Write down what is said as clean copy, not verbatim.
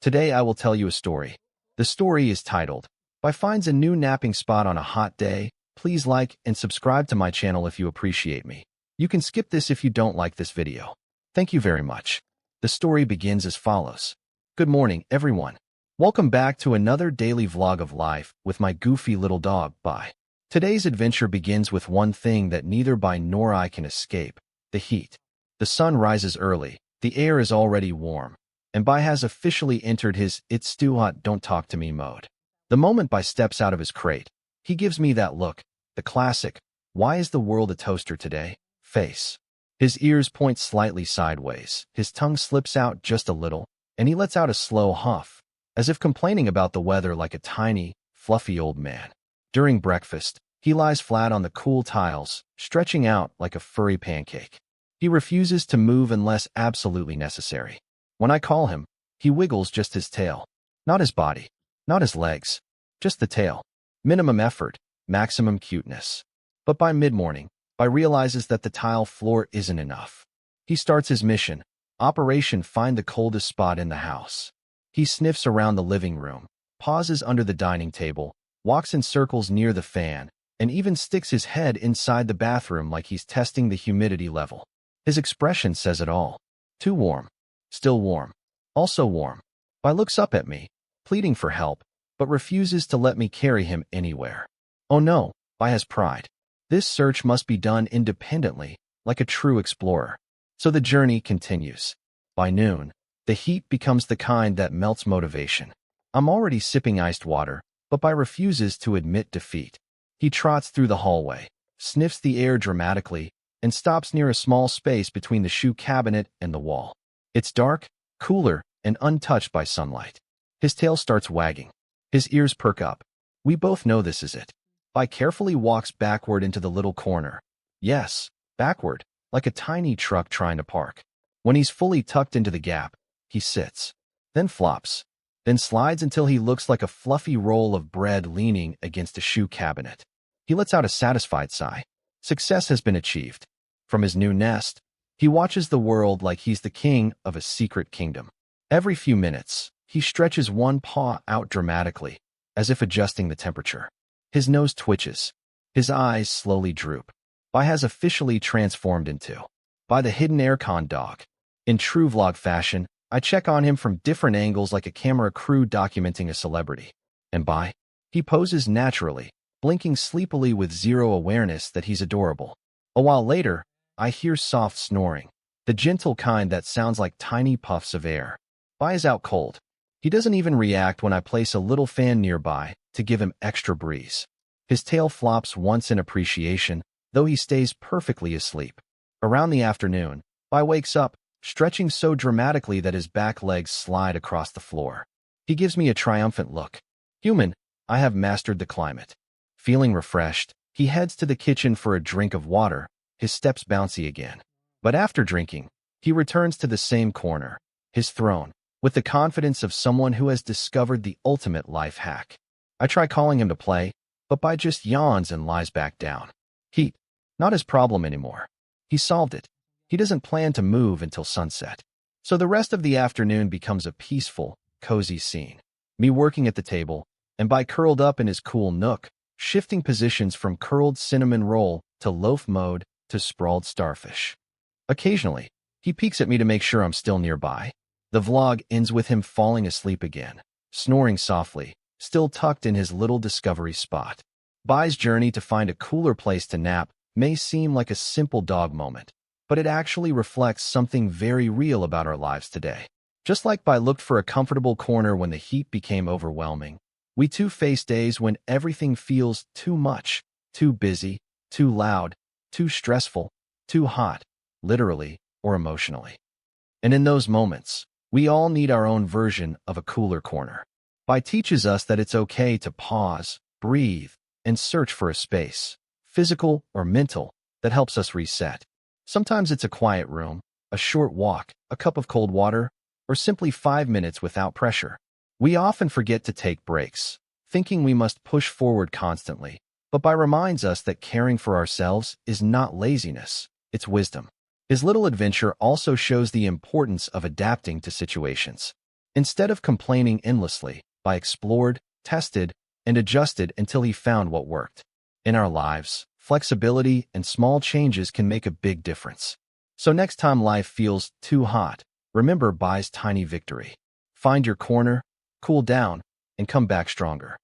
Today I will tell you a story. The story is titled, "By Finds a New Napping Spot on a Hot Day." Please like and subscribe to my channel if you appreciate me. You can skip this if you don't like this video. Thank you very much. The story begins as follows. Good morning, everyone. Welcome back to another daily vlog of life with my goofy little dog, Bai. Today's adventure begins with one thing that neither Bai nor I can escape: the heat. The sun rises early, the air is already warm, and Bai has officially entered his "it's too hot, don't talk to me" mode. The moment Bai steps out of his crate, he gives me that look, the classic, "Why is the world a toaster today?" face. His ears point slightly sideways, his tongue slips out just a little, and he lets out a slow huff, as if complaining about the weather like a tiny, fluffy old man. During breakfast, he lies flat on the cool tiles, stretching out like a furry pancake. He refuses to move unless absolutely necessary. When I call him, he wiggles just his tail. Not his body, not his legs, just the tail. Minimum effort, maximum cuteness. But by mid-morning, Bai realizes that the tile floor isn't enough. He starts his mission, Operation Find the Coldest Spot in the House. He sniffs around the living room, pauses under the dining table, walks in circles near the fan, and even sticks his head inside the bathroom like he's testing the humidity level. His expression says it all. Too warm. Still warm. Also warm. Bai looks up at me, pleading for help, but refuses to let me carry him anywhere. Oh no, Bai has pride. This search must be done independently, like a true explorer. So the journey continues. By noon, the heat becomes the kind that melts motivation. I'm already sipping iced water, but Bai refuses to admit defeat. He trots through the hallway, sniffs the air dramatically, and stops near a small space between the shoe cabinet and the wall. It's dark, cooler, and untouched by sunlight. His tail starts wagging. His ears perk up. We both know this is it. Bai carefully walks backward into the little corner. Yes, backward, like a tiny truck trying to park. When he's fully tucked into the gap, he sits, then flops, then slides until he looks like a fluffy roll of bread leaning against a shoe cabinet. He lets out a satisfied sigh. Success has been achieved. From his new nest, he watches the world like he's the king of a secret kingdom. Every few minutes, he stretches one paw out dramatically, as if adjusting the temperature. His nose twitches. His eyes slowly droop. Bai has officially transformed into Bai the hidden aircon dog. In true vlog fashion, I check on him from different angles like a camera crew documenting a celebrity. And Bai, he poses naturally, blinking sleepily with zero awareness that he's adorable. A while later, I hear soft snoring, the gentle kind that sounds like tiny puffs of air. Bai is out cold. He doesn't even react when I place a little fan nearby to give him extra breeze. His tail flops once in appreciation, though he stays perfectly asleep. Around the afternoon, Bai wakes up, stretching so dramatically that his back legs slide across the floor. He gives me a triumphant look. Human, I have mastered the climate. Feeling refreshed, he heads to the kitchen for a drink of water, his steps bouncy again. But after drinking, he returns to the same corner, his throne, with the confidence of someone who has discovered the ultimate life hack. I try calling him to play, but Bai just yawns and lies back down. Heat, not his problem anymore. He solved it. He doesn't plan to move until sunset. So the rest of the afternoon becomes a peaceful, cozy scene. Me working at the table, and Bai curled up in his cool nook, shifting positions from curled cinnamon roll to loaf mode to sprawled starfish. Occasionally, he peeks at me to make sure I'm still nearby. The vlog ends with him falling asleep again, snoring softly, still tucked in his little discovery spot. Bai's journey to find a cooler place to nap may seem like a simple dog moment, but it actually reflects something very real about our lives today. Just like Bai looked for a comfortable corner when the heat became overwhelming, we too face days when everything feels too much, too busy, too loud, too stressful, too hot, literally or emotionally. And in those moments, we all need our own version of a cooler corner. Bai teaches us that it's okay to pause, breathe, and search for a space, physical or mental, that helps us reset. Sometimes it's a quiet room, a short walk, a cup of cold water, or simply 5 minutes without pressure. We often forget to take breaks, thinking we must push forward constantly, but Bai reminds us that caring for ourselves is not laziness, it's wisdom. His little adventure also shows the importance of adapting to situations. Instead of complaining endlessly, Bai explored, tested, and adjusted until he found what worked. In our lives, flexibility and small changes can make a big difference. So next time life feels too hot, remember Bai's tiny victory. Find your corner, cool down, and come back stronger.